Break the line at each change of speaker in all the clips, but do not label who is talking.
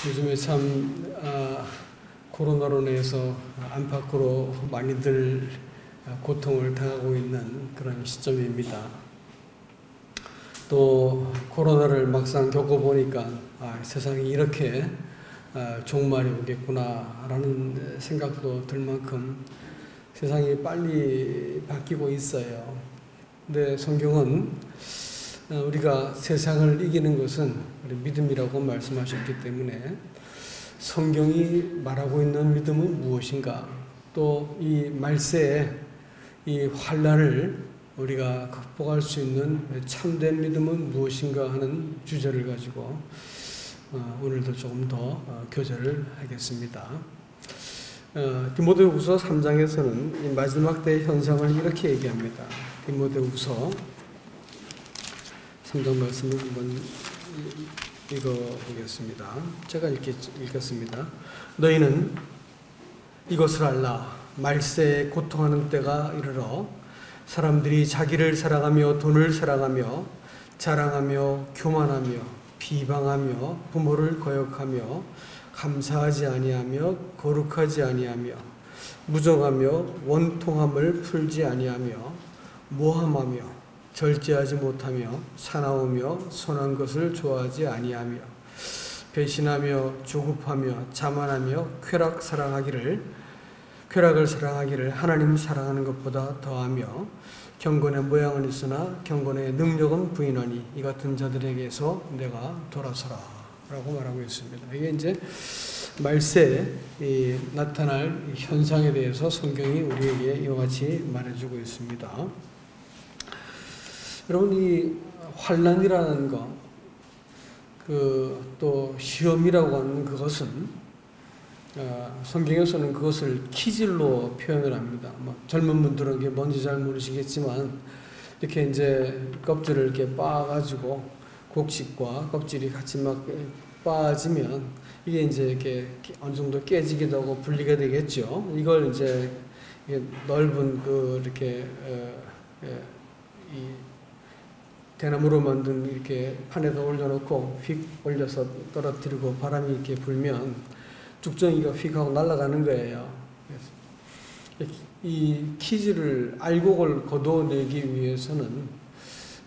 요즘에 참 코로나로 인해서 안팎으로 많이들 고통을 당하고 있는 그런 시점입니다. 또 코로나를 막상 겪어보니까 세상이 이렇게 종말이 오겠구나라는 생각도 들 만큼 세상이 빨리 바뀌고 있어요. 근데 성경은 우리가 세상을 이기는 것은 우리 믿음이라고 말씀하셨기 때문에 성경이 말하고 있는 믿음은 무엇인가, 또 이 말세에 이 환난을 우리가 극복할 수 있는 참된 믿음은 무엇인가 하는 주제를 가지고 오늘도 조금 더 교제를 하겠습니다. 디모데후서 3장에서는 이 마지막 때의 현상을 이렇게 얘기합니다. 디모데후서 3장 말씀을 한번 읽어보겠습니다. 제가 읽겠습니다. 너희는 이것을 알라. 말세에 고통하는 때가 이르러 사람들이 자기를 사랑하며 돈을 사랑하며 자랑하며 교만하며 비방하며 부모를 거역하며 감사하지 아니하며 거룩하지 아니하며 무정하며 원통함을 풀지 아니하며 모함하며 절제하지 못하며 사나우며 선한 것을 좋아하지 아니하며 배신하며 조급하며 자만하며 쾌락을 사랑하기를 하나님 사랑하는 것보다 더하며 경건의 모양은 있으나 경건의 능력은 부인하니 이 같은 자들에게서 내가 돌아서라 라고 말하고 있습니다. 이게 이제 말세에 나타날 현상에 대해서 성경이 우리에게 이와 같이 말해주고 있습니다. 여러분, 이 환난이라는 것, 또 시험이라고 하는 그것은 성경에서는 그것을 기질로 표현을 합니다. 젊은 분들은 이게 뭔지 잘 모르시겠지만 이렇게 이제 껍질을 이렇게 빻아가지고 곡식과 껍질이 같이 막 빠지면 이게 이제 이렇게 어느 정도 깨지기도 하고 분리가 되겠죠. 이걸 이제 넓은 이렇게 이 대나무로 만든 이렇게 판에다 올려놓고 휙 올려서 떨어뜨리고 바람이 이렇게 불면 죽정이가 휙 하고 날아가는 거예요. 이 키즈를 알곡을 걷어내기 위해서는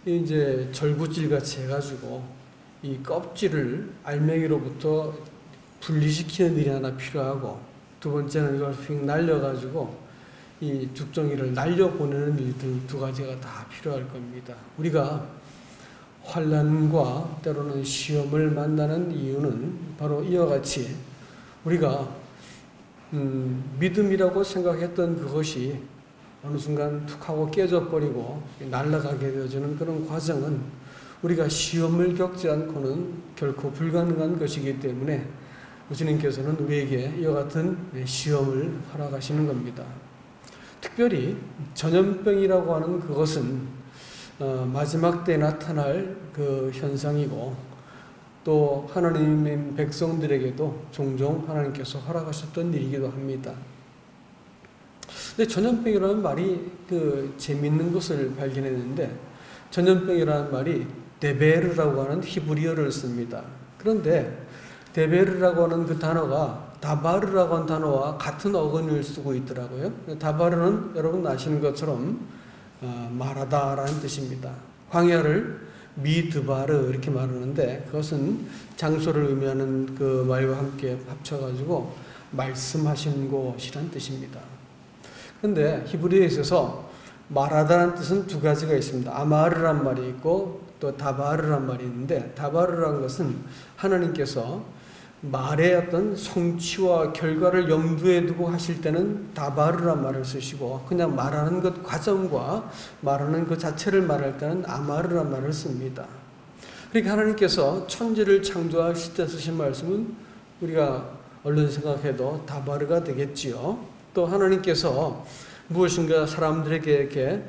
이제 절구질 같이 해가지고 이 껍질을 알맹이로부터 분리시키는 일이 하나 필요하고, 두 번째는 이걸 휙 날려가지고 이 죽정이를 날려보내는 일들 두 가지가 다 필요할 겁니다. 우리가 환난과 때로는 시험을 만나는 이유는 바로 이와 같이 우리가 믿음이라고 생각했던 그것이 어느 순간 툭 하고 깨져버리고 날아가게 되어지는 그런 과정은 우리가 시험을 겪지 않고는 결코 불가능한 것이기 때문에 주님께서는 우리에게 이와 같은 시험을 허락하시는 겁니다. 특별히 전염병이라고 하는 그것은 마지막 때 나타날 그 현상이고, 또 하나님의 백성들에게도 종종 하나님께서 허락하셨던 일이기도 합니다. 근데 전염병이라는 말이 재미있는 것을 발견했는데, 전염병이라는 말이 데베르라고 하는 히브리어를 씁니다. 그런데 데베르라고 하는 그 단어가 다바르라고 하는 단어와 같은 어근을 쓰고 있더라고요. 다바르는 여러분 아시는 것처럼 말하다라는 뜻입니다. 광야를 미드바르 이렇게 말하는데 그것은 장소를 의미하는 그 말과 함께 합쳐가지고 말씀하신 곳이란 뜻입니다. 그런데 히브리어에 있어서 말하다라는 뜻은 두 가지가 있습니다. 아마르란 말이 있고 또 다바르란 말이 있는데, 다바르란 것은 하나님께서 말의 어떤 성취와 결과를 염두에 두고 하실 때는 다바르란 말을 쓰시고, 그냥 말하는 것 과정과 말하는 것 자체를 말할 때는 아마르란 말을 씁니다. 그러니까 하나님께서 천지를 창조하실 때 쓰신 말씀은 우리가 얼른 생각해도 다바르가 되겠지요. 또 하나님께서 무엇인가 사람들에게 이렇게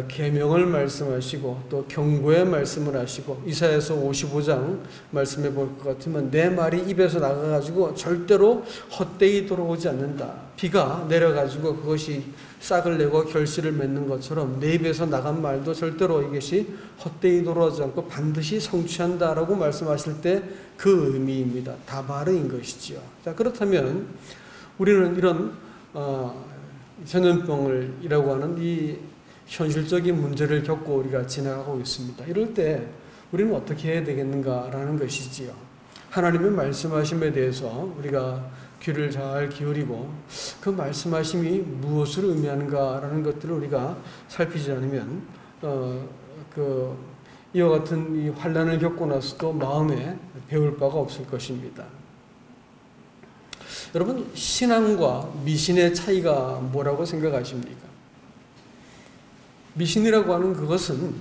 계명을 말씀하시고 또 경고의 말씀을 하시고 이사야서 55장 말씀해 볼 것 같으면 내 말이 입에서 나가가지고 절대로 헛되이 돌아오지 않는다. 비가 내려가지고 그것이 싹을 내고 결실을 맺는 것처럼 내 입에서 나간 말도 절대로 이것이 헛되이 돌아오지 않고 반드시 성취한다라고 말씀하실 때 그 의미입니다. 다발의인 것이지요. 자, 그렇다면 우리는 이런 전염병이라고 하는 이 현실적인 문제를 겪고 우리가 지나가고 있습니다. 이럴 때 우리는 어떻게 해야 되겠는가라는 것이지요. 하나님의 말씀하심에 대해서 우리가 귀를 잘 기울이고 그 말씀하심이 무엇을 의미하는가라는 것들을 우리가 살피지 않으면 이와 같은 이 환난을 겪고 나서도 마음에 배울 바가 없을 것입니다. 여러분, 신앙과 미신의 차이가 뭐라고 생각하십니까? 미신이라고 하는 그것은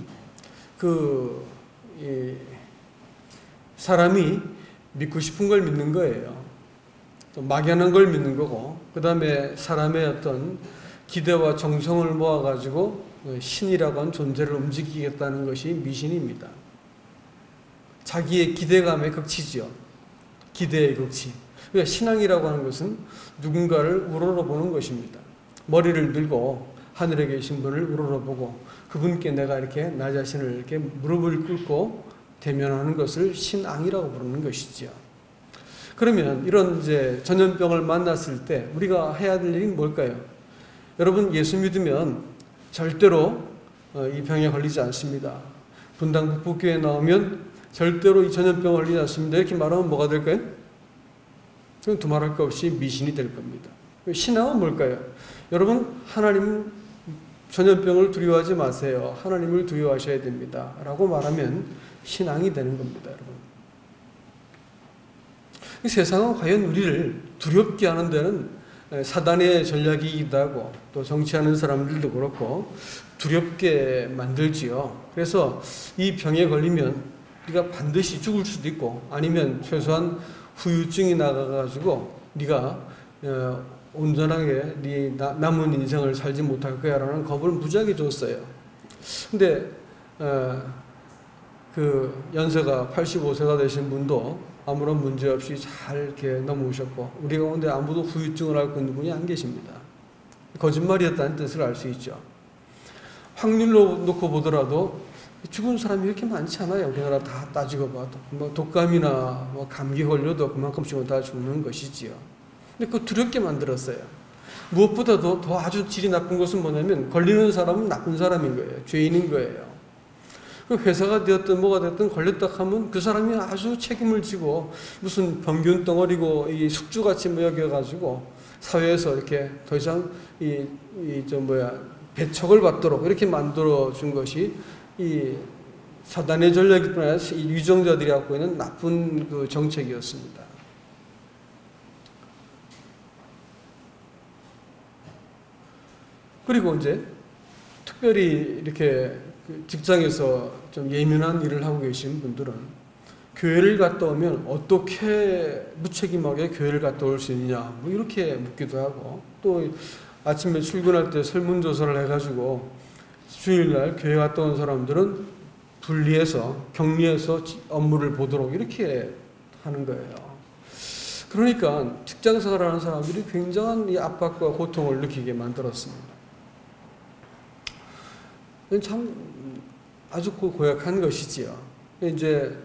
사람이 믿고 싶은 걸 믿는 거예요. 또 막연한 걸 믿는 거고, 그 다음에 사람의 어떤 기대와 정성을 모아가지고 신이라고 하는 존재를 움직이겠다는 것이 미신입니다. 자기의 기대감의 극치지요. 기대의 극치. 그러니까 신앙이라고 하는 것은 누군가를 우러러보는 것입니다. 머리를 들고 하늘에 계신 분을 우러러보고 그분께 내가 이렇게 나 자신을 이렇게 무릎을 꿇고 대면하는 것을 신앙이라고 부르는 것이죠. 그러면 이런 이제 전염병을 만났을 때 우리가 해야 될 일이 뭘까요? 여러분, 예수 믿으면 절대로 이 병에 걸리지 않습니다. 분당 북북교회 나오면 절대로 이 전염병에 걸리지 않습니다. 이렇게 말하면 뭐가 될까요? 그럼 두말할 것 없이 미신이 될 겁니다. 신앙은 뭘까요? 여러분, 하나님 전염병을 두려워하지 마세요. 하나님을 두려워하셔야 됩니다. 라고 말하면 신앙이 되는 겁니다, 여러분. 이 세상은 과연 우리를 두렵게 하는 데는 사단의 전략이기도 하고 또 정치하는 사람들도 그렇고 두렵게 만들지요. 그래서 이 병에 걸리면 네가 반드시 죽을 수도 있고 아니면 최소한 후유증이 나가가지고 네가 온전하게 네 남은 인생을 살지 못할 거야 라는 겁을 무지하게 줬어요. 근데 그 연세가 85세가 되신 분도 아무런 문제 없이 잘 이렇게 넘어오셨고 우리 가운데 아무도 후유증을 앓고 있는 분이 안 계십니다. 거짓말이었다는 뜻을 알 수 있죠. 확률로 놓고 보더라도 죽은 사람이 이렇게 많지 않아요. 우리나라 다 따지고 봐도. 뭐 독감이나 뭐 감기 걸려도 그만큼씩은 다 죽는 것이지요. 근데 그거 두렵게 만들었어요. 무엇보다도 더 아주 질이 나쁜 것은 뭐냐면 걸리는 사람은 나쁜 사람인 거예요. 죄인인 거예요. 그 회사가 되었든 뭐가 됐든 걸렸다 하면 그 사람이 아주 책임을 지고 무슨 병균 덩어리고 이 숙주같이 여겨가지고 사회에서 이렇게 더 이상 배척을 받도록 이렇게 만들어 준 것이 이 사단의 전략이 뿐 아니라 이 유정자들이 갖고 있는 나쁜 그 정책이었습니다. 그리고 이제 특별히 이렇게 직장에서 좀 예민한 일을 하고 계신 분들은 교회를 갔다 오면 어떻게 무책임하게 교회를 갔다 올 수 있느냐 뭐 이렇게 묻기도 하고 또 아침에 출근할 때 설문조사를 해가지고 주일날 교회 갔다 온 사람들은 분리해서 격리해서 업무를 보도록 이렇게 하는 거예요. 그러니까 직장생활하는 사람들이 굉장한 이 압박과 고통을 느끼게 만들었습니다. 참 아주 고약한 것이지요. 이제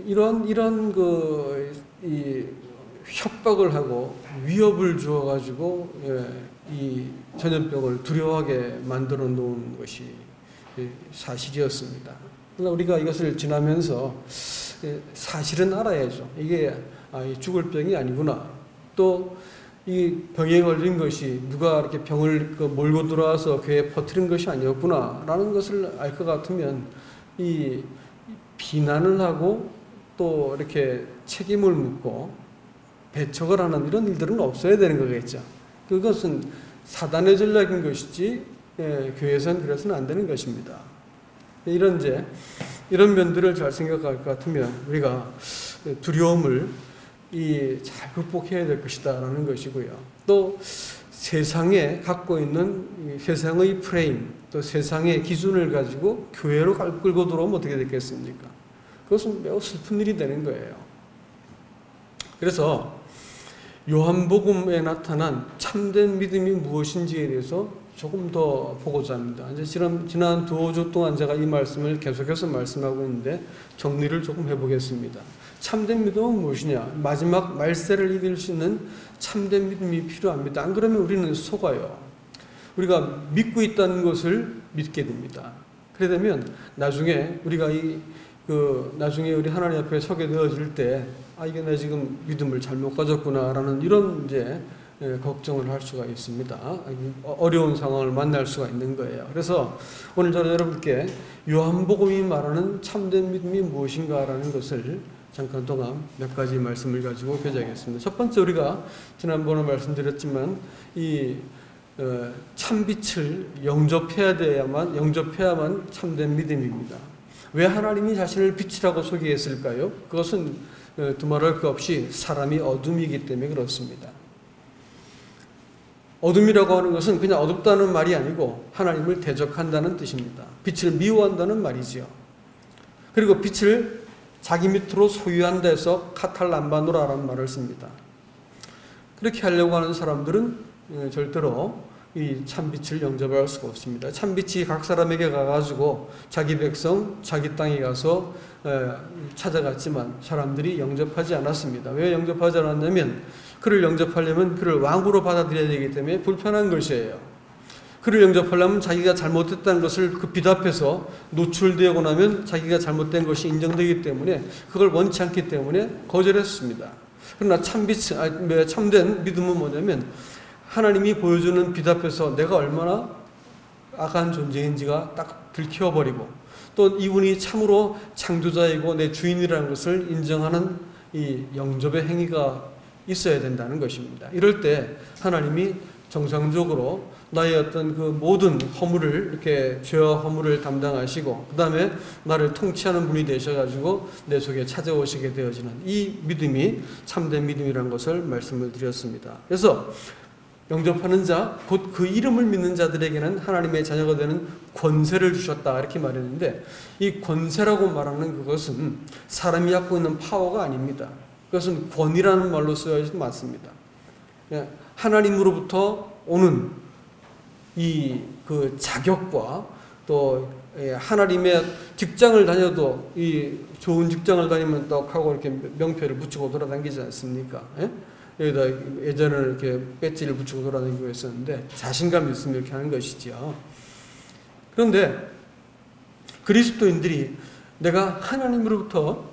이런 협박을 하고 위협을 주어가지고 이 전염병을 두려워하게 만들어 놓은 것이 사실이었습니다. 그러나 우리가 이것을 지나면서 사실은 알아야죠. 이게 죽을 병이 아니구나. 또 이 병에 걸린 것이 누가 이렇게 병을 몰고 들어와서 교회에 퍼뜨린 것이 아니었구나라는 것을 알 것 같으면 이 비난을 하고 또 이렇게 책임을 묻고 배척을 하는 이런 일들은 없어야 되는 거겠죠. 그것은 사단의 전략인 것이지 교회에서는 그래서는 안 되는 것입니다. 이런 면들을 잘 생각할 것 같으면 우리가 두려움을 잘 극복해야 될 것이다라는 것이고요. 또 세상에 갖고 있는 세상의 프레임, 또 세상의 기준을 가지고 교회로 끌고 들어오면 어떻게 됐겠습니까? 그것은 매우 슬픈 일이 되는 거예요. 그래서 요한복음에 나타난 참된 믿음이 무엇인지에 대해서 조금 더 보고자 합니다. 이제 지난 두어 주 동안 제가 이 말씀을 계속해서 말씀하고 있는데 정리를 조금 해보겠습니다. 참된 믿음은 무엇이냐? 마지막 말세를 이길 수 있는 참된 믿음이 필요합니다. 안 그러면 우리는 속아요. 우리가 믿고 있다는 것을 믿게 됩니다. 그래 되면 나중에 우리가 나중에 우리 하나님 앞에 서게 되어질 때, 이게 내가 지금 믿음을 잘못 가졌구나라는 이런 이제 걱정을 할 수가 있습니다. 어려운 상황을 만날 수가 있는 거예요. 그래서 오늘 저는 여러분께 요한복음이 말하는 참된 믿음이 무엇인가라는 것을 잠깐 동안 몇 가지 말씀을 가지고 교제하겠습니다. 첫 번째, 우리가 지난번에 말씀드렸지만 이 참빛을 영접해야만 참된 믿음입니다. 왜 하나님이 자신을 빛이라고 소개했을까요? 그것은 두말할 것 없이 사람이 어둠이기 때문에 그렇습니다. 어둠이라고 하는 것은 그냥 어둡다는 말이 아니고 하나님을 대적한다는 뜻입니다. 빛을 미워한다는 말이지요. 그리고 빛을 자기 밑으로 소유한다 해서 카탈람바노라라는 말을 씁니다. 그렇게 하려고 하는 사람들은 절대로 이 참빛을 영접할 수가 없습니다. 참빛이 각 사람에게 가가지고 자기 백성, 자기 땅에 가서 찾아갔지만 사람들이 영접하지 않았습니다. 왜 영접하지 않았냐면 그를 영접하려면 그를 왕으로 받아들여야 되기 때문에 불편한 것이에요. 그를 영접하려면 자기가 잘못했다는 것을 그 빛 앞에서 노출되고 나면 자기가 잘못된 것이 인정되기 때문에 그걸 원치 않기 때문에 거절했습니다. 그러나 참된 믿음은 뭐냐면 하나님이 보여주는 빛 앞에서 내가 얼마나 악한 존재인지가 딱 들켜버리고 또 이분이 참으로 창조자이고 내 주인이라는 것을 인정하는 이 영접의 행위가 있어야 된다는 것입니다. 이럴 때 하나님이 정상적으로 나의 어떤 그 모든 허물을 이렇게 죄와 허물을 담당하시고 그 다음에 나를 통치하는 분이 되셔가지고 내 속에 찾아오시게 되어지는 이 믿음이 참된 믿음이라는 것을 말씀을 드렸습니다. 그래서 영접하는 자, 곧 그 이름을 믿는 자들에게는 하나님의 자녀가 되는 권세를 주셨다 이렇게 말했는데 이 권세라고 말하는 그것은 사람이 갖고 있는 파워가 아닙니다. 그것은 권이라는 말로 쓰여야지 맞습니다. 하나님으로부터 오는 그 자격과 또 하나님의 직장을 다녀도 이 좋은 직장을 다니면 떡하고 이렇게 명패를 붙이고 돌아다니지 않습니까? 여기다 예전에는 이렇게 배지를 붙이고 돌아다니고 했었는데 자신감 있으면 이렇게 하는 것이죠. 그런데 그리스도인들이 내가 하나님으로부터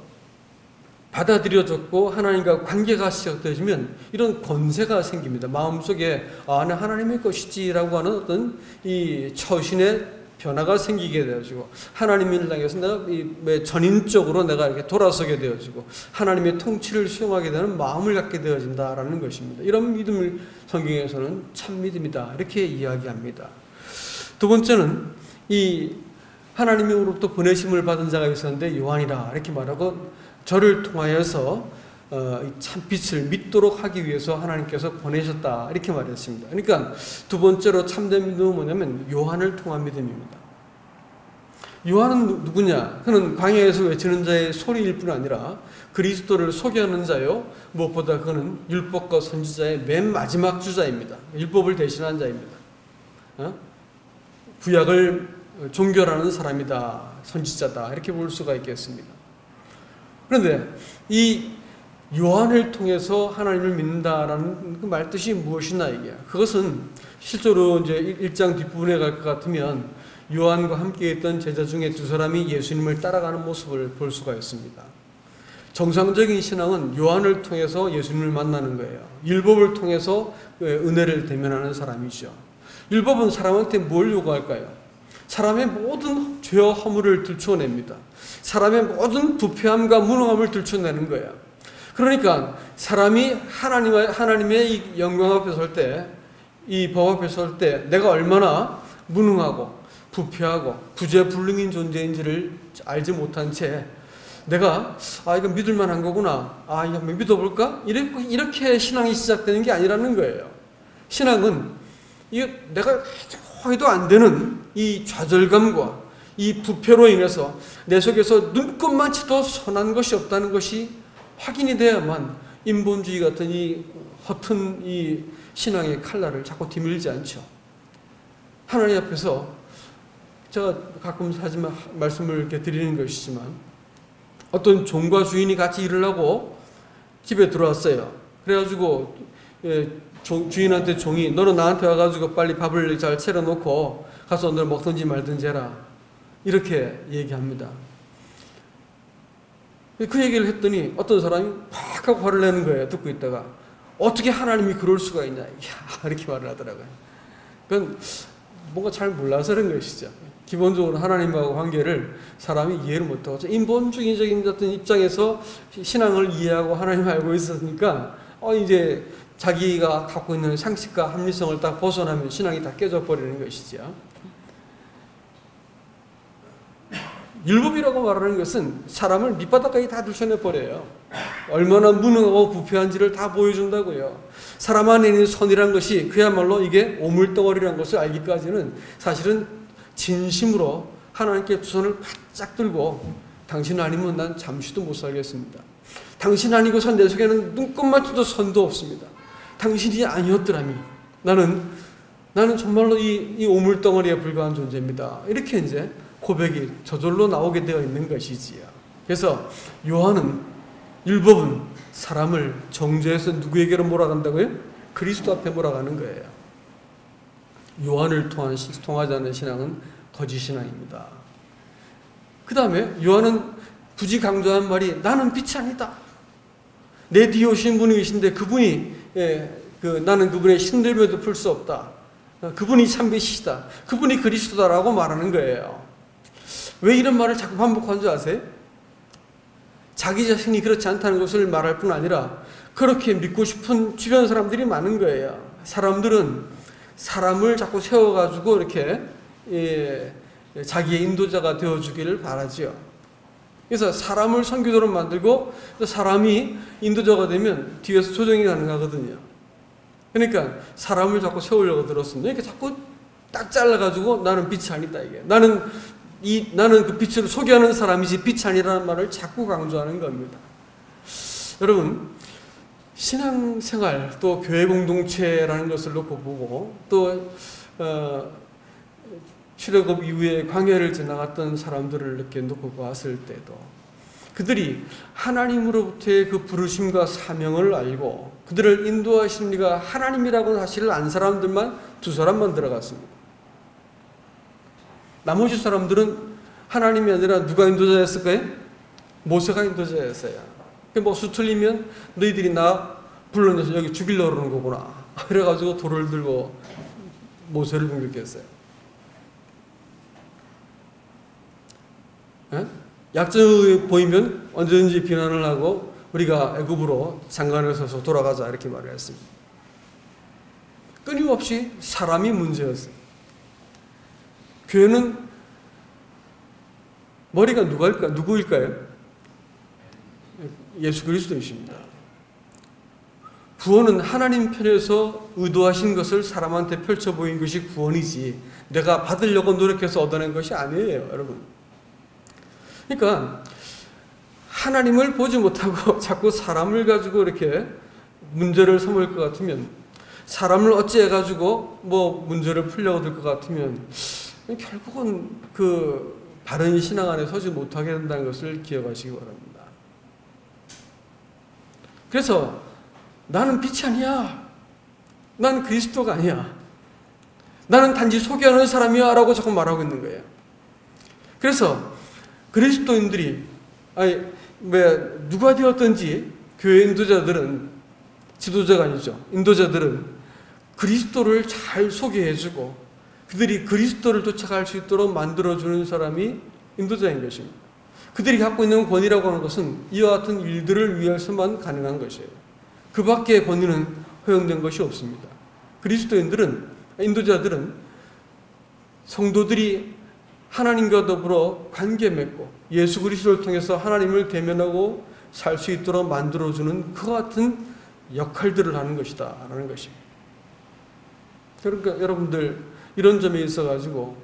받아들여졌고 하나님과 관계가 시작되어지면 이런 권세가 생깁니다. 마음속에 나 하나님의 것이지라고 하는 어떤 이 처신의 변화가 생기게 되어지고 하나님을 향해서 내가 전인적으로 내가 이렇게 돌아서게 되어지고 하나님의 통치를 수용하게 되는 마음을 갖게 되어진다라는 것입니다. 이런 믿음을 성경에서는 참 믿음이다 이렇게 이야기합니다. 두 번째는 이 하나님으로부터 보내심을 받은 자가 있었는데 요한이라 이렇게 말하고 저를 통하여서 참빛을 믿도록 하기 위해서 하나님께서 보내셨다 이렇게 말했습니다. 그러니까 두 번째로 참된 믿음은 뭐냐면 요한을 통한 믿음입니다. 요한은 누구냐? 그는 광야에서 외치는 자의 소리일 뿐 아니라 그리스도를 소개하는 자요, 무엇보다 그는 율법과 선지자의 맨 마지막 주자입니다. 율법을 대신한 자입니다. 구약을 종결하는 사람이다, 선지자다 이렇게 볼 수가 있겠습니다. 그런데 이 요한을 통해서 하나님을 믿는다라는 그 말뜻이 무엇이나 이게 그것은 실제로 이제 1장 뒷부분에 갈 것 같으면 요한과 함께 있던 제자 중에 두 사람이 예수님을 따라가는 모습을 볼 수가 있습니다. 정상적인 신앙은 요한을 통해서 예수님을 만나는 거예요. 율법을 통해서 은혜를 대면하는 사람이죠. 율법은 사람한테 뭘 요구할까요? 사람의 모든 죄와 허물을 들춰냅니다. 사람의 모든 부패함과 무능함을 들춰내는 거예요. 그러니까 사람이 하나님의 이 영광 앞에 설 때, 이 법 앞에 설 때 내가 얼마나 무능하고 부패하고 구제불능인 존재인지를 알지 못한 채 내가 이거 믿을 만한 거구나, 이거 한번 믿어볼까? 이렇게 신앙이 시작되는 게 아니라는 거예요. 신앙은 이게 내가 해도 안 되는 이 좌절감과 이 부패로 인해서 내 속에서 눈꼽만치도 선한 것이 없다는 것이 확인이 돼야만 인본주의 같은 이 허튼 이 신앙의 칼날을 자꾸 디밀지 않죠. 하나님 앞에서 제가 가끔 하지만 말씀을 이렇게 드리는 것이지만 어떤 종과 주인이 같이 일을 하고 집에 들어왔어요. 그래가지고 주인한테 종이 너는 나한테 와가지고 빨리 밥을 잘 차려놓고 가서 너 먹든지 말든지 해라 이렇게 얘기합니다. 그 얘기를 했더니 어떤 사람이 팍 하고 화를 내는 거예요. 듣고 있다가 어떻게 하나님이 그럴 수가 있냐 이렇게 말을 하더라고요. 그건 뭔가 잘 몰라서 그런 것이죠. 기본적으로 하나님하고 관계를 사람이 이해를 못하고 인본주의적인 어떤 입장에서 신앙을 이해하고 하나님을 알고 있었으니까 이제 자기가 갖고 있는 상식과 합리성을 딱 벗어나면 신앙이 다 깨져버리는 것이죠. 율법이라고 말하는 것은 사람을 밑바닥까지 다 들춰내버려요. 얼마나 무능하고 부패한지를 다 보여준다고요. 사람 안에 있는 선이란 것이 그야말로 이게 오물덩어리라는 것을 알기까지는 사실은 진심으로 하나님께 두 손을 바짝 들고 당신 아니면 난 잠시도 못 살겠습니다. 당신 아니고선 내 속에는 눈꼽만치도 선도 없습니다. 당신이 아니었더라면 나는 정말로 이 오물덩어리에 불과한 존재입니다. 이렇게 이제 고백이 저절로 나오게 되어 있는 것이지요. 그래서 율법은 사람을 정죄해서 누구에게로 몰아간다고요? 그리스도 앞에 몰아가는 거예요. 요한을 통하지 않는 신앙은 거짓 신앙입니다. 그 다음에 요한은 굳이 강조한 말이 나는 빛이 아니다. 내 뒤에 오신 분이 계신데 그분이 나는 그분의 신들매도 풀 수 없다. 그분이 참빛이다. 그분이 그리스도다라고 말하는 거예요. 왜 이런 말을 자꾸 반복하는 줄 아세요? 자기 자신이 그렇지 않다는 것을 말할 뿐 아니라 그렇게 믿고 싶은 주변 사람들이 많은 거예요. 사람들은 사람을 자꾸 세워가지고 이렇게 자기의 인도자가 되어주기를 바라지요. 그래서 사람을 선교도로 만들고 사람이 인도자가 되면 뒤에서 조정이 가능하거든요. 그러니까 사람을 자꾸 세우려고 들었습니다. 이렇게 자꾸 딱 잘라가지고 나는 빛이 아니다 이게. 나는 그 빛을 소개하는 사람이지 빛이 아니라는 말을 자꾸 강조하는 겁니다. 여러분 신앙생활 또 교회 공동체라는 것을 놓고 보고 또 출애굽 이후에 광야를 지나갔던 사람들을 이렇게 놓고 봤을 때도 그들이 하나님으로부터의 그 부르심과 사명을 알고 그들을 인도하시는 이가 하나님이라고 사실을 안 사람들만 2사람만 들어갔습니다. 나머지 사람들은 하나님이 아니라 누가 인도자였을까요? 모세가 인도자였어요. 뭐 수틀리면 너희들이 나 불러내서 여기 죽이려고 그러는 거구나. 그래가지고 돌을 들고 모세를 공격했어요. 약점이 보이면 언제든지 비난을 하고 우리가 애굽으로 장관을 서서 돌아가자 이렇게 말을 했습니다. 끊임없이 사람이 문제였어요. 교회는 머리가 누구일까요? 예수 그리스도이십니다. 구원은 하나님 편에서 의도하신 것을 사람한테 펼쳐 보인 것이 구원이지 내가 받으려고 노력해서 얻어낸 것이 아니에요, 여러분. 그러니까 하나님을 보지 못하고 자꾸 사람을 가지고 이렇게 문제를 삼을 것 같으면 사람을 어찌해가지고 뭐 문제를 풀려고 들 것 같으면 결국은 그 바른 신앙 안에 서지 못하게 된다는 것을 기억하시기 바랍니다. 그래서 나는 빛이 아니야. 나는 그리스도가 아니야. 나는 단지 소개하는 사람이야 라고 자꾸 말하고 있는 거예요. 그래서 그리스도인들이 누가 되었든지 교회 인도자들은 지도자가 아니죠. 인도자들은 그리스도를 잘 소개해주고 그들이 그리스도를 쫓아갈 수 있도록 만들어주는 사람이 인도자인 것입니다. 그들이 갖고 있는 권위라고 하는 것은 이와 같은 일들을 위해서만 가능한 것이에요. 그 밖의 권위는 허용된 것이 없습니다. 그리스도인들은, 인도자들은 성도들이 하나님과 더불어 관계 맺고 예수 그리스도를 통해서 하나님을 대면하고 살 수 있도록 만들어주는 그와 같은 역할들을 하는 것이다 라는 것입니다. 그러니까 여러분들 이런 점에 있어가지고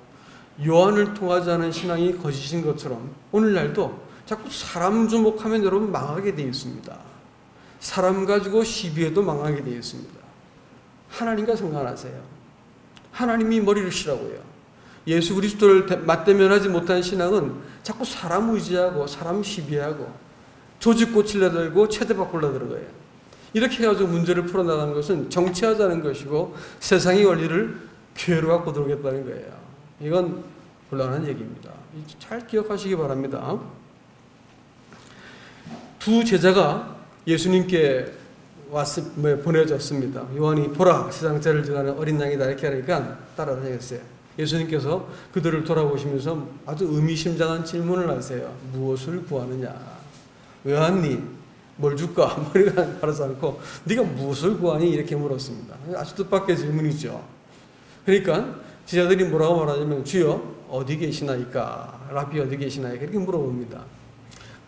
요한을 통하지 않은 신앙이 거짓인 것처럼 오늘날도 자꾸 사람 주목하면 여러분 망하게 되어 있습니다. 사람 가지고 시비해도 망하게 되어 있습니다. 하나님과 상관하세요. 하나님이 머리를 치라고요. 예수 그리스도를 맞대면하지 못한 신앙은 자꾸 사람 의지하고 사람 시비하고 조직 고치려 들고 체대 바꾸려 들어가요. 이렇게 해가지고 문제를 풀어나가는 것은 정치하자는 것이고 세상의 원리를 교회로 갖고 들어오겠다는 거예요. 이건 곤란한 얘기입니다. 잘 기억하시기 바랍니다. 두 제자가 예수님께 보내졌습니다. 요한이 보라 세상 죄를 져가는 어린 양이다 이렇게 하니까 따라다녔어요. 예수님께서 그들을 돌아보시면서 아주 의미심장한 질문을 하세요. 무엇을 구하느냐? 왜 왔니? 뭘 줄까? 머리가 말하지 않고 네가 무엇을 구하니? 이렇게 물었습니다. 아주 뜻밖의 질문이죠. 그러니까 제자들이 뭐라고 말하냐면 주여 어디 계시나이까? 라비 어디 계시나이까? 이렇게 물어봅니다.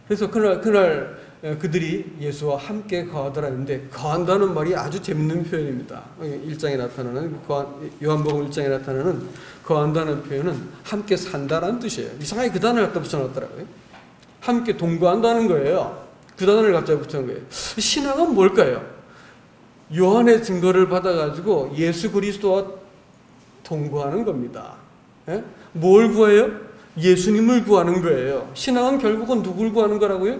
그래서 그날 그들이 예수와 함께 거하더라 했는데 거한다는 말이 아주 재밌는 표현입니다. 1장에 나타나는 요한복음 1장에 나타나는 거한다는 표현은 함께 산다라는 뜻이에요. 이상하게 그 단어를 갖다 붙여놨더라고요. 함께 동거한다는 거예요. 그 단어를 갑자기 붙여놓은 거예요. 신앙은 뭘까요? 요한의 증거를 받아가지고 예수 그리스도와 동거하는 겁니다. 예? 뭘 구해요? 예수님을 구하는 거예요. 신앙은 결국은 누굴 구하는 거라고요?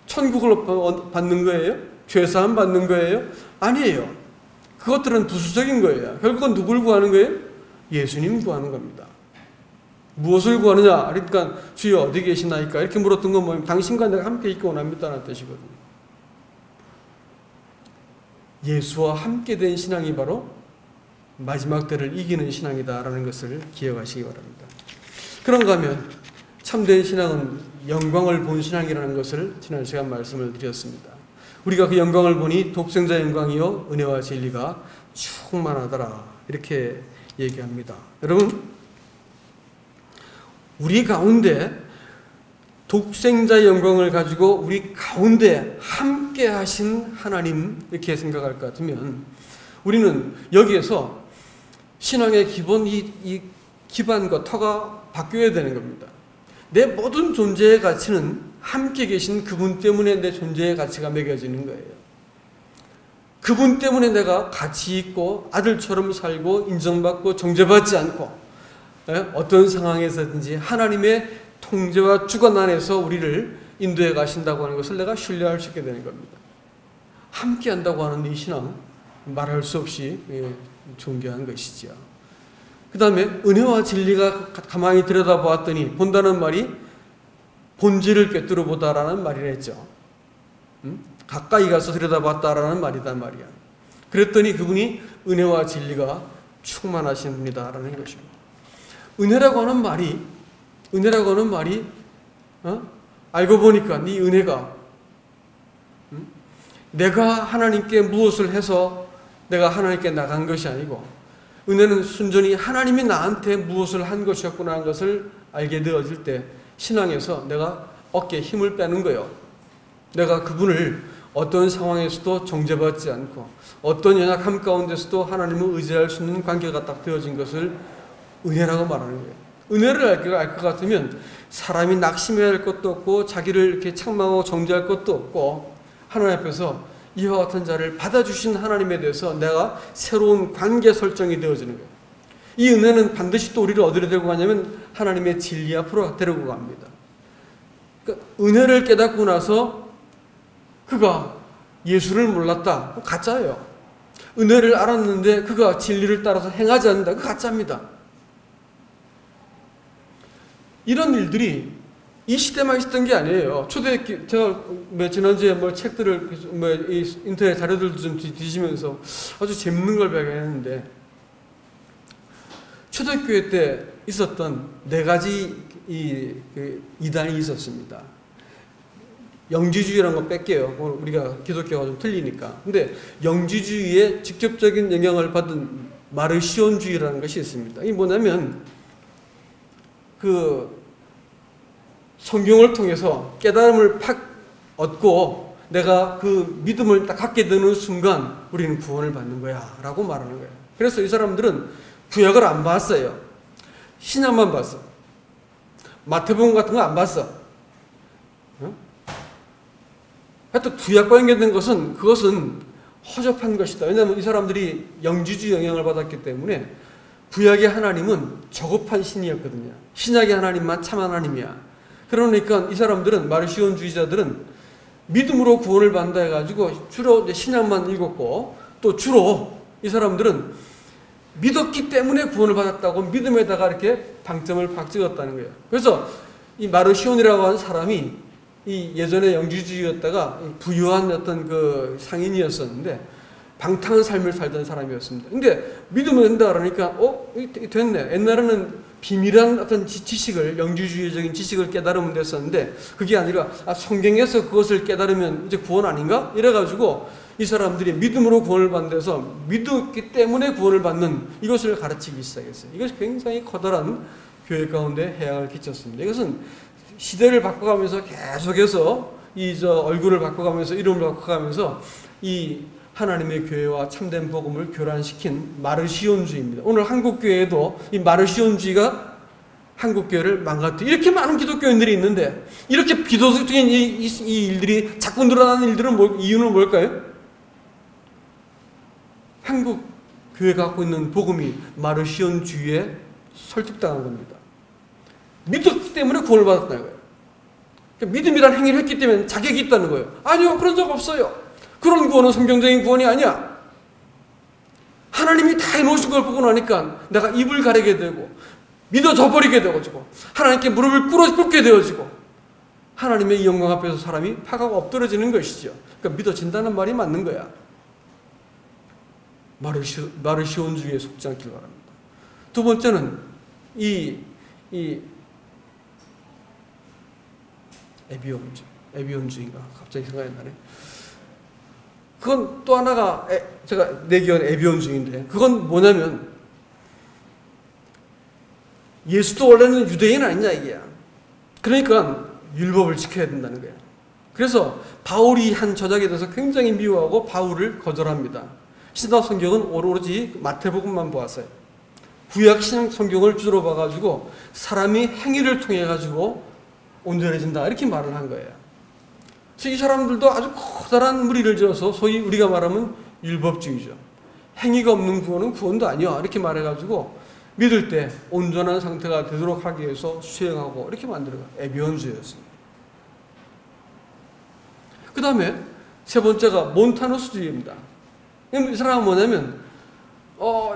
천국을 받는 거예요? 죄사함 받는 거예요? 아니에요. 그것들은 부수적인 거예요. 결국은 누굴 구하는 거예요? 예수님 구하는 겁니다. 무엇을 구하느냐? 그러니까 주여 어디 계시나이까? 이렇게 물었던 건 뭐냐면 당신과 내가 함께 있기 원합니다라는 뜻이거든요. 예수와 함께 된 신앙이 바로 마지막 때를 이기는 신앙이다라는 것을 기억하시기 바랍니다. 그런가 하면 참된 신앙은 영광을 본 신앙이라는 것을 지난 시간 말씀을 드렸습니다. 우리가 그 영광을 보니 독생자 영광이요 은혜와 진리가 충만하더라 이렇게 얘기합니다. 여러분 우리 가운데 독생자 영광을 가지고 우리 가운데 함께 하신 하나님 이렇게 생각할 것 같으면 우리는 여기에서 신앙의 기본 이 기반과 터가 바뀌어야 되는 겁니다. 내 모든 존재의 가치는 함께 계신 그분 때문에 내 존재의 가치가 매겨지는 거예요. 그분 때문에 내가 가치 있고 아들처럼 살고 인정받고 정죄받지 않고 어떤 상황에서든지 하나님의 통제와 주관 안에서 우리를 인도해 가신다고 하는 것을 내가 신뢰할 수 있게 되는 겁니다. 함께 한다고 하는 이 신앙 말할 수 없이 존귀한 것이지요. 그 다음에 은혜와 진리가 가만히 들여다보았더니 본다는 말이 본질을 꿰뚫어 보다라는 말이라 했죠. 가까이 가서 들여다봤다라는 말이단 말이야. 그랬더니 그분이 은혜와 진리가 충만하신 분이다라는 것입니다. 은혜라고 하는 말이 알고 보니까 네 은혜가 내가 하나님께 무엇을 해서 내가 하나님께 나간 것이 아니고 은혜는 순전히 하나님이 나한테 무엇을 한 것이었구나 하는 것을 알게 되어질 때 신앙에서 내가 어깨에 힘을 빼는 거예요. 내가 그분을 어떤 상황에서도 정죄받지 않고 어떤 연약함 가운데서도 하나님을 의지할 수 있는 관계가 딱 되어진 것을 은혜라고 말하는 거예요. 은혜를 알 것 같으면 사람이 낙심해야 할 것도 없고 자기를 이렇게 책망하고 정죄할 것도 없고 하나님 앞에서 이와 같은 자를 받아주신 하나님에 대해서 내가 새로운 관계 설정이 되어지는 거예요. 이 은혜는 반드시 또 우리를 어디로 데리고 가냐면 하나님의 진리 앞으로 데리고 갑니다. 그러니까 은혜를 깨닫고 나서 그가 예수를 몰랐다. 가짜예요. 은혜를 알았는데 그가 진리를 따라서 행하지 않는다. 그 가짜입니다. 이런 일들이 이 시대만 있었던 게 아니에요. 초대교회, 제가 지난주에 책들을, 인터넷 자료들도 좀 뒤지면서 아주 재밌는 걸 발견했는데, 초대교회 때 있었던 4가지 이단이 있었습니다. 영지주의라는 거 뺄게요. 우리가 기독교가 좀 틀리니까. 근데 영지주의에 직접적인 영향을 받은 마르시온주의라는 것이 있습니다. 이게 뭐냐면, 성경을 통해서 깨달음을 팍 얻고 내가 그 믿음을 딱 갖게 되는 순간 우리는 구원을 받는 거야 라고 말하는 거예요. 그래서 이 사람들은 구약을 안 봤어요. 신약만 봤어. 마태복음 같은 거 안 봤어. 하여튼 구약과 연결된 것은 그것은 허접한 것이다. 왜냐하면 이 사람들이 영지주의 영향을 받았기 때문에 구약의 하나님은 저급한 신이었거든요. 신약의 하나님만 참 하나님이야. 그러니까 이 사람들은, 마르시온주의자들은 믿음으로 구원을 받는다 해가지고 주로 신약만 읽었고, 또 주로 이 사람들은 믿었기 때문에 구원을 받았다고 믿음에다가 이렇게 방점을 팍 찍었다는 거예요. 그래서 이 마르시온이라고 하는 사람이 이 예전에 영지주의였다가 부유한 어떤 그 상인이었었는데 방탕한 삶을 살던 사람이었습니다. 근데 믿으면 된다 그러니까 됐네. 옛날에는 비밀한 어떤 지식을, 영지주의적인 지식을 깨달으면 됐었는데 그게 아니라 성경에서 그것을 깨달으면 이제 구원 아닌가? 이래가지고 이 사람들이 믿음으로 구원을 받는 데서 믿었기 때문에 구원을 받는 이것을 가르치기 시작했어요. 이것이 굉장히 커다란 교회 가운데 해악을 끼쳤습니다. 이것은 시대를 바꿔가면서 계속해서 얼굴을 바꿔가면서 이름을 바꿔가면서 이 하나님의 교회와 참된 복음을 교란시킨 마르시온주의입니다. 오늘 한국교회에도 이 마르시온주의가 한국교회를 망가뜨려. 이렇게 많은 기독교인들이 있는데 이렇게 비도덕적인 이 일들이 자꾸 늘어나는 일들은 이유는 뭘까요? 한국교회가 갖고 있는 복음이 마르시온주의에 설득당한 겁니다. 믿었기 때문에 구원을 받았다는 거예요. 믿음이란 행위를 했기 때문에 자격이 있다는 거예요. 아니요, 그런 적 없어요. 그런 구원은 성경적인 구원이 아니야. 하나님이 다 해놓으신 걸 보고 나니까 내가 입을 가리게 되고 믿어져 버리게 되어지고 하나님께 무릎을 꿇게 되어지고 하나님의 이 영광 앞에서 사람이 파가고 엎드러지는 것이죠. 그러니까 믿어진다는 말이 맞는 거야. 마르시온주의에 속지 않길 바랍니다. 두 번째는 에비온주의가 갑자기 생각이 나네. 그건 또 하나가 제가 내기한 에비온주의인데 그건 뭐냐면 예수도 원래는 유대인 아니냐 이게야. 그러니까 율법을 지켜야 된다는 거예요. 그래서 바울이 한 저작에 대해서 굉장히 미워하고 바울을 거절합니다. 신약 성경은 오로지 마태복음만 보았어요. 구약 신약 성경을 주로 봐가지고 사람이 행위를 통해 가지고 온전해진다 이렇게 말을 한 거예요. 그래서 이 사람들도 아주 커다란 무리를 지어서 소위 우리가 말하면 율법주의죠. 행위가 없는 구원은 구원도 아니야 이렇게 말해가지고 믿을 때 온전한 상태가 되도록 하기 위해서 수행하고 이렇게 만들어가 에비온주의였습니다. 그 다음에 세 번째가 몬타누스주의입니다. 이 사람은 뭐냐면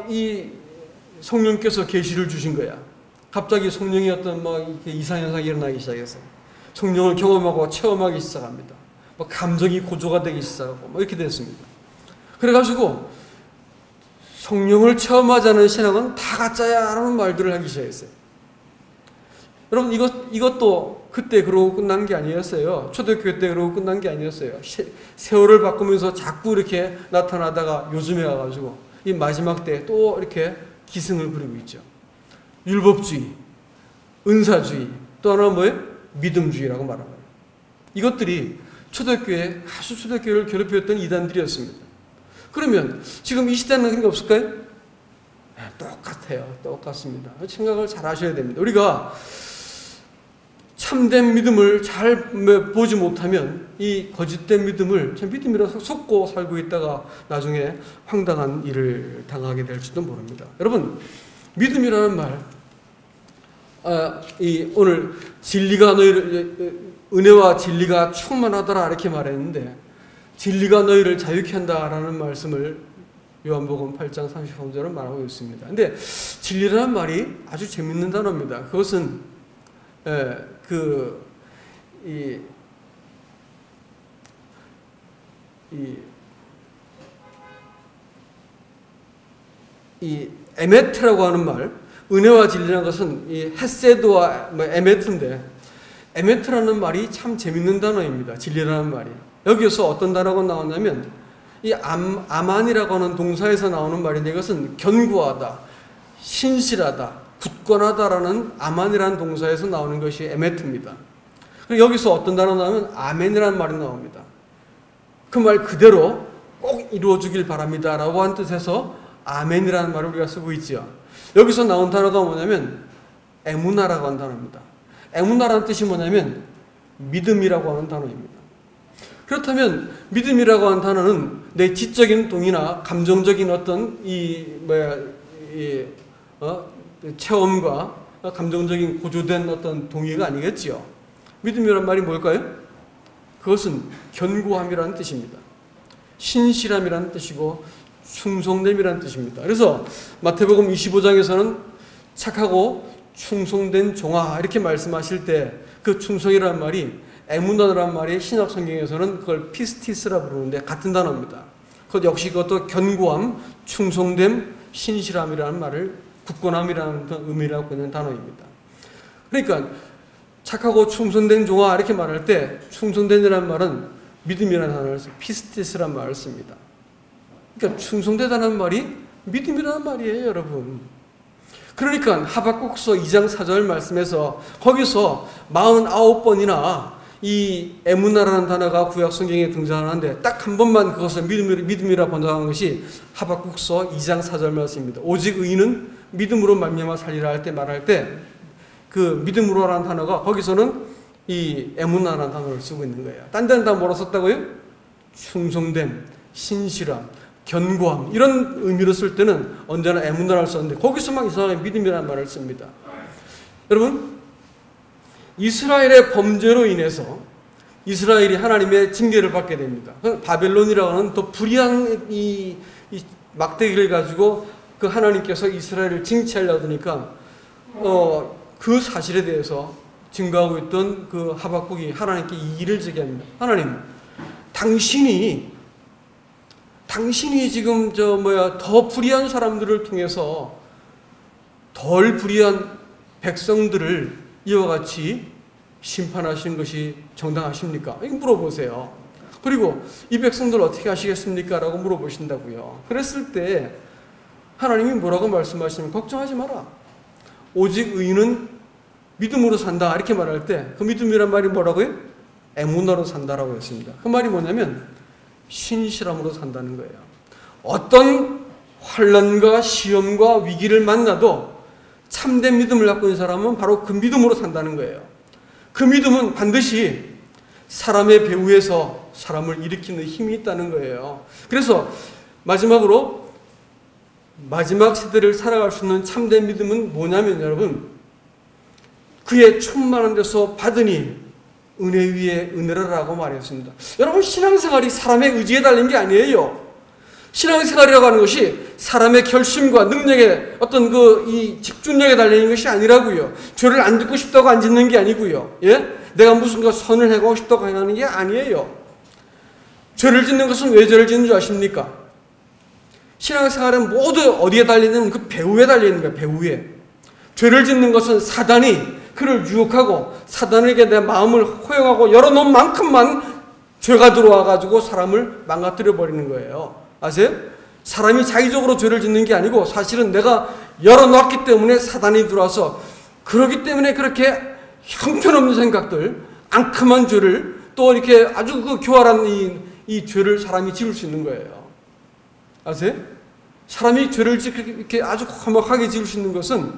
이 성령께서 계시를 주신 거야. 갑자기 성령이 어떤 이렇게 이상현상이 일어나기 시작해서 성령을 경험하고 체험하기 시작합니다. 감정이 고조가 되기 시작하고 이렇게 됐습니다. 그래가지고 성령을 체험하지 않은 신앙은 다 가짜야 라는 말들을 하기 시작했어요. 여러분 이것도 그때 그러고 끝난 게 아니었어요. 초대교회 때 그러고 끝난 게 아니었어요. 세월을 바꾸면서 자꾸 이렇게 나타나다가 요즘에 와가지고 이 마지막 때 또 이렇게 기승을 부리고 있죠. 율법주의, 은사주의, 또 하나는 뭐예요? 믿음주의라고 말합니다. 이것들이 초대교회, 아주 초대교회를 괴롭혔던 이단들이었습니다. 그러면 지금 이 시대는 그런 게 없을까요? 똑같아요. 똑같습니다. 생각을 잘 하셔야 됩니다. 우리가 참된 믿음을 잘 보지 못하면 이 거짓된 믿음을 참 믿음이라서 속고 살고 있다가 나중에 황당한 일을 당하게 될지도 모릅니다. 여러분, 믿음이라는 말, 오늘 진리가 은혜와 진리가 충만하더라 이렇게 말했는데 진리가 너희를 자유케 한다라는 말씀을 요한복음 8장 33절은 말하고 있습니다. 근데 진리라는 말이 아주 재밌는 단어입니다. 그것은 이 에메트라고 하는 말, 은혜와 진리라는 것은 이 헤세드와 에메트인데 에메트라는 말이 참 재밌는 단어입니다. 진리라는 말이. 여기서 어떤 단어가 나오냐면 이 아만이라고 하는 동사에서 나오는 말인데 이것은 견고하다, 신실하다, 굳건하다라는 아만이라는 동사에서 나오는 것이 에메트입니다. 그리고 여기서 어떤 단어 나오면 아멘이라는 말이 나옵니다. 그 말 그대로 꼭 이루어주길 바랍니다라고 한 뜻에서 아멘이라는 말을 우리가 쓰고 있죠. 여기서 나온 단어가 뭐냐면 에무나라고 하는 단어입니다. 에무나라는 뜻이 뭐냐면 믿음이라고 하는 단어입니다. 그렇다면 믿음이라고 하는 단어는 내 지적인 동의나 감정적인 어떤 체험과 감정적인 고조된 어떤 동의가 아니겠지요. 믿음이란 말이 뭘까요? 그것은 견고함이라는 뜻입니다. 신실함이라는 뜻이고 충성됨이라는 뜻입니다. 그래서 마태복음 25장에서는 착하고 충성된 종아 이렇게 말씀하실 때 그 충성이라는 말이 에무나라는 말이 신약 성경에서는 그걸 피스티스라 부르는데 같은 단어입니다. 그것 역시 그것도 견고함, 충성됨, 신실함이라는 말을 굳건함이라는 의미를 갖고 있는 단어입니다. 그러니까 착하고 충성된 종아 이렇게 말할 때 충성된이라는 말은 믿음이라는 단어를 써서 피스티스라는 말을 씁니다. 그러니까 충성되다는 말이 믿음이라는 말이에요, 여러분. 그러니까 하박국서 2장 4절 말씀에서 거기서 49번이나 이 에무나라는 단어가 구약 성경에 등장하는데 딱 한 번만 그것을 믿음이라 번역한 것이 하박국서 2장 4절 말씀입니다. 오직 의인은 믿음으로 말미암아 살리라 할 때 말할 때 그 믿음으로라는 단어가 거기서는 이 에무나라는 단어를 쓰고 있는 거예요. 딴 데는 다 뭐라 썼다고요? 충성됨, 신실함, 견고함 이런 의미로 쓸 때는 언제나 에무나라를 썼는데 거기서만 이상하게 믿음이라는 말을 씁니다. 여러분 이스라엘의 범죄로 인해서 이스라엘이 하나님의 징계를 받게 됩니다. 바벨론이라고 하는 더 불의한 이 막대기를 가지고 그 하나님께서 이스라엘을 징치하려고 하니까 그 사실에 대해서 증거하고 있던 그 하박국이 하나님께 이 일을 제기합니다. 하나님, 당신이 지금 더 불의한 사람들을 통해서 덜 불의한 백성들을 이와 같이 심판하시는 것이 정당하십니까? 이거 물어보세요. 그리고 이 백성들 어떻게 하시겠습니까? 라고 물어보신다고요. 그랬을 때 하나님이 뭐라고 말씀하시냐면 걱정하지 마라. 오직 의인은 믿음으로 산다. 이렇게 말할 때 그 믿음이란 말이 뭐라고요? 에무나로 산다라고 했습니다. 그 말이 뭐냐면 신실함으로 산다는 거예요. 어떤 환난과 시험과 위기를 만나도 참된 믿음을 갖고 있는 사람은 바로 그 믿음으로 산다는 거예요. 그 믿음은 반드시 사람의 배후에서 사람을 일으키는 힘이 있다는 거예요. 그래서 마지막으로 마지막 세대를 살아갈 수 있는 참된 믿음은 뭐냐면 여러분 그의 충만한 데서 받으니 은혜 위에 은혜라고 말했습니다. 여러분 신앙생활이 사람의 의지에 달린 게 아니에요. 신앙생활이라고 하는 것이 사람의 결심과 능력의 어떤 이 집중력에 달리는 것이 아니라고요. 죄를 안 짓고 싶다고 안 짓는 게 아니고요. 예? 내가 무슨 선을 행하고 싶다고 행하는 게 아니에요. 죄를 짓는 것은 왜 죄를 짓는 줄 아십니까? 신앙생활은 모두 어디에 달리는 그 배후에 달리는 거예요. 배후에. 죄를 짓는 것은 사단이 그를 유혹하고 사단에게 내 마음을 허용하고 열어놓은 만큼만 죄가 들어와가지고 사람을 망가뜨려 버리는 거예요. 아세요? 사람이 자의적으로 죄를 짓는 게 아니고 사실은 내가 열어놨기 때문에 사단이 들어와서 그러기 때문에 그렇게 형편없는 생각들, 앙큼한 죄를 또 이렇게 아주 그 교활한 이 죄를 사람이 지을 수 있는 거예요. 아세요? 사람이 죄를 이렇게 아주 험악하게 지을 수 있는 것은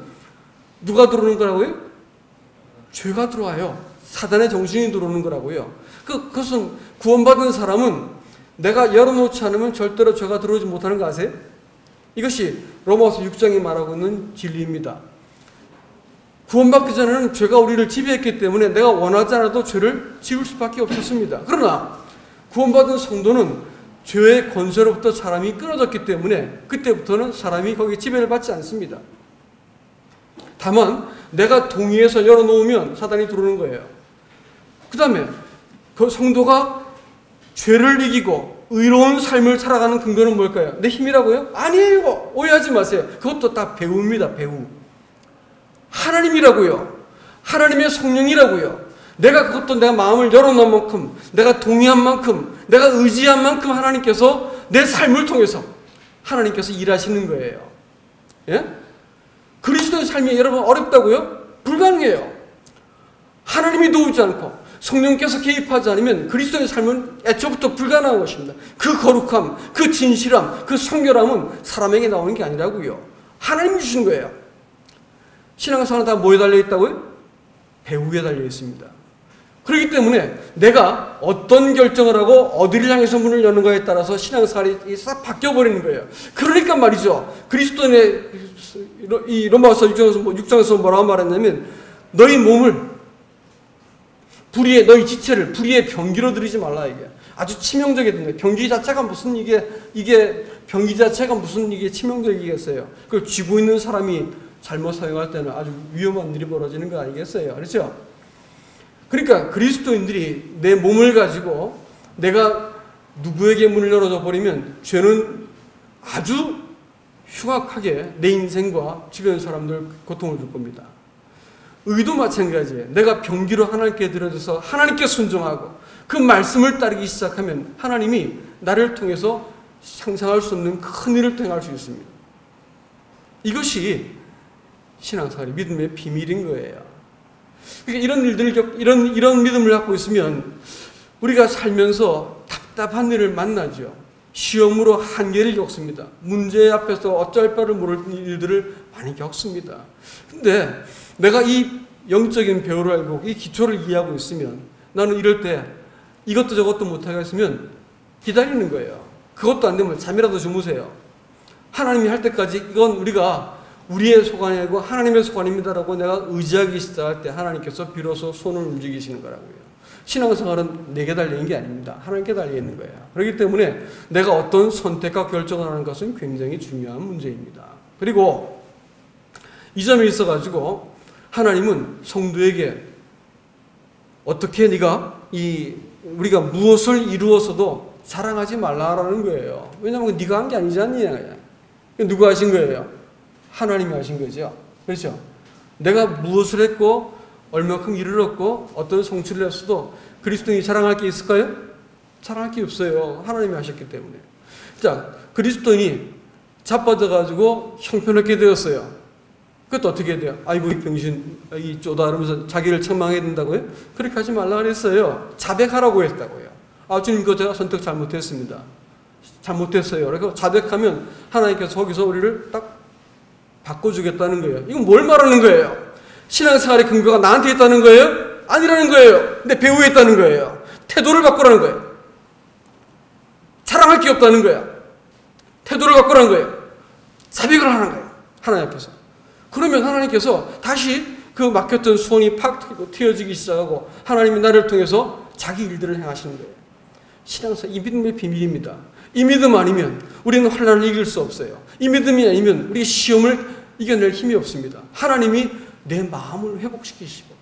누가 들어오는 거라고요? 죄가 들어와요. 사단의 정신이 들어오는 거라고요. 그것은 구원받은 사람은 내가 열어놓지 않으면 절대로 죄가 들어오지 못하는 거 아세요? 이것이 로마서 6장이 말하고 있는 진리입니다. 구원받기 전에는 죄가 우리를 지배했기 때문에 내가 원하지 않아도 죄를 지을 수밖에 없었습니다. 그러나 구원받은 성도는 죄의 권세로부터 사람이 끊어졌기 때문에 그때부터는 사람이 거기에 지배를 받지 않습니다. 다만 내가 동의해서 열어놓으면 사단이 들어오는 거예요. 그 다음에 그 성도가 죄를 이기고 의로운 삶을 살아가는 근거는 뭘까요? 내 힘이라고요? 아니에요. 오해하지 마세요. 그것도 다 배우입니다. 배우. 하나님이라고요. 하나님의 성령이라고요. 내가 마음을 열어놓은 만큼, 내가 동의한 만큼, 내가 의지한 만큼 하나님께서 내 삶을 통해서 하나님께서 일하시는 거예요. 예? 그리스도의 삶이 여러분 어렵다고요? 불가능해요. 하나님이 도우지 않고 성령께서 개입하지 않으면 그리스도의 삶은 애초부터 불가능한 것입니다. 그 거룩함, 그 진실함, 그 성결함은 사람에게 나오는 게 아니라고요. 하나님이 주신 거예요. 신앙생활은 다 뭐에 달려 있다고요? 배후에 달려 있습니다. 그렇기 때문에 내가 어떤 결정을 하고 어디를 향해서 문을 여는가에 따라서 신앙생활이 싹 바뀌어버리는 거예요. 그러니까 말이죠. 그리스도인의 이 로마서 6장에서 뭐라고 말했냐면 너희 몸을 너희 지체를 불의의 병기로 들이지 말라 이게. 아주 치명적이던데 병기 자체가 무슨 이게 병기 자체가 무슨 이게 치명적이겠어요. 그걸 쥐고 있는 사람이 잘못 사용할 때는 아주 위험한 일이 벌어지는 거 아니겠어요? 그렇죠? 그러니까 그리스도인들이 내 몸을 가지고 내가 누구에게 문을 열어줘 버리면 죄는 아주 흉악하게 내 인생과 주변 사람들 고통을 줄 겁니다. 의도 마찬가지예요. 내가 병기로 하나님께 드려져서 하나님께 순종하고 그 말씀을 따르기 시작하면 하나님이 나를 통해서 상상할 수 없는 큰 일을 행할 수 있습니다. 이것이 신앙생활의 믿음의 비밀인 거예요. 그러니까 이런 일들을 이런 믿음을 갖고 있으면 우리가 살면서 답답한 일을 만나죠. 시험으로 한계를 겪습니다. 문제 앞에서 어쩔 바를 모를 일들을 많이 겪습니다. 근데 내가 이 영적인 배우를 알고 이 기초를 이해하고 있으면 나는 이럴 때 이것도 저것도 못하겠으면 기다리는 거예요. 그것도 안 되면 잠이라도 주무세요. 하나님이 할 때까지 이건 우리의 소관이고 하나님의 소관입니다라고 내가 의지하기 시작할 때 하나님께서 비로소 손을 움직이시는 거라고요. 신앙생활은 내게 달려있는 게 아닙니다. 하나님께 달려있는 거예요. 그렇기 때문에 내가 어떤 선택과 결정을 하는 것은 굉장히 중요한 문제입니다. 그리고 이 점에 있어가지고 하나님은 성도에게 어떻게 우리가 무엇을 이루어서도 자랑하지 말라라는 거예요. 왜냐하면 네가 한 게 아니지 않냐. 누가 하신 거예요? 하나님이 하신 거죠. 그렇죠? 내가 무엇을 했고 얼마큼 일을 얻고 어떤 성취를 했어도 그리스도인이 자랑할 게 있을까요? 자랑할 게 없어요. 하나님이 하셨기 때문에. 자, 그리스도인이 자빠져가지고 형편없게 되었어요. 그것도 어떻게 돼요? 아이고 이 병신, 이 쪼다 이러면서 자기를 책망해야 된다고요? 그렇게 하지 말라 그랬어요. 자백하라고 했다고요. 아 주님 그거 제가 선택 잘못했습니다. 잘못했어요. 그래서 자백하면 하나님께서 거기서 우리를 딱 바꿔주겠다는 거예요. 이건 뭘 말하는 거예요? 신앙생활의 근거가 나한테 있다는 거예요? 아니라는 거예요. 내 배후에 있다는 거예요. 태도를 바꾸라는 거예요. 자랑할 게 없다는 거예요. 태도를 바꾸라는 거예요. 자백을 하는 거예요. 하나님 앞에서. 그러면 하나님께서 다시 그 막혔던 수원이 팍 트여지기 시작하고 하나님이 나를 통해서 자기 일들을 행하시는 거예요. 신앙생활, 이 믿음의 비밀입니다. 이 믿음 아니면 우리는 환난을 이길 수 없어요. 이 믿음이 아니면 우리 시험을 이겨낼 힘이 없습니다. 하나님이 내 마음을 회복시키시고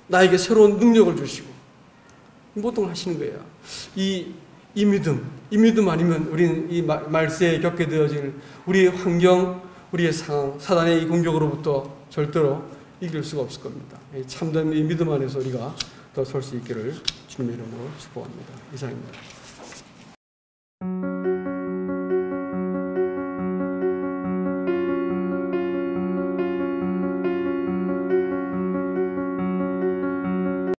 나에게 새로운 능력을 주시고 모든 걸 하시는 거예요. 이 믿음 아니면 우리는 이 말세에 겪게 되어질 우리의 환경, 우리의 상황, 사단의 이 공격으로부터 절대로 이길 수가 없을 겁니다. 참된 이 믿음 안에서 우리가 더 설 수 있기를 주님의 이름으로 축복합니다. 이상입니다.